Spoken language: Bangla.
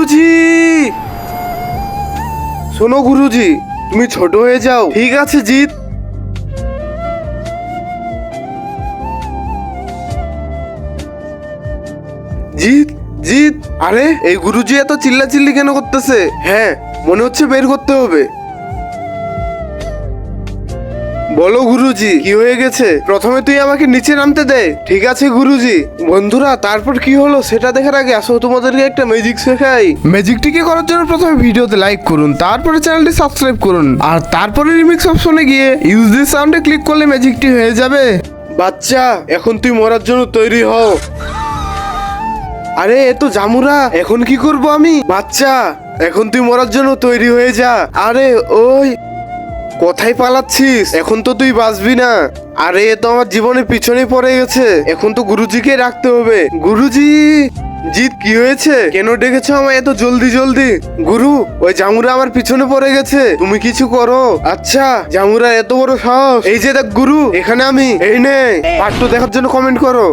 গুরুজি, শোনো গুরুজি, তুমি ছোট হয়ে যাও। ঠিক আছে জিৎ। জিৎ, জিৎ, আরে এই গুরুজি এত চিল্লাচিল্লি কেন করতেছে? হ্যাঁ, মনে হচ্ছে বের করতে হবে। বলো গুরুজি, কি হয়ে গেছে? প্রথমে তুই আমাকে নিচে নামতে দে। ঠিক আছে গুরুজি। বন্ধুরা, তারপর কি হলো সেটা দেখার আগে আসো তোমাদেরকে একটা ম্যাজিক শেখাই। ম্যাজিকটিকে করার জন্য প্রথমে ভিডিওতে লাইক করুন, তারপরে চ্যানেলটি সাবস্ক্রাইব করুন, আর তারপরে রিমিক্স অপশনে গিয়ে ইউজ দিস সাউন্ডে ক্লিক করলে ম্যাজিকটি হয়ে যাবে। বাচ্চা, এখন তুই মরার জন্য তৈরি হও। আরে এ তো জামুরা, এখন কি করব আমি? বাচ্চা, এখন তুই মরার জন্য তৈরি হয়ে যা। আরে ওই, কোথায় পালাচ্ছিস? এখন তো তুই বাঁচবি না। আরে এ তো আমার জীবনের পিছনে পড়ে গেছে। এখন তো গুরুজিকে রাখতে হবে। গুরুজি, জিৎ কি হয়েছে? কেন ডেকেছো আমায় এত জলদি জলদি? গুরু, ওই জামুরা আমার পিছনে পড়ে গেছে, তুমি কিছু করো। আচ্ছা, জামুরা এত বড় সাহস। এই যে দেখ গুরু, এখানে আমি। এই নে, পার্ট 2 দেখার জন্য কমেন্ট করো।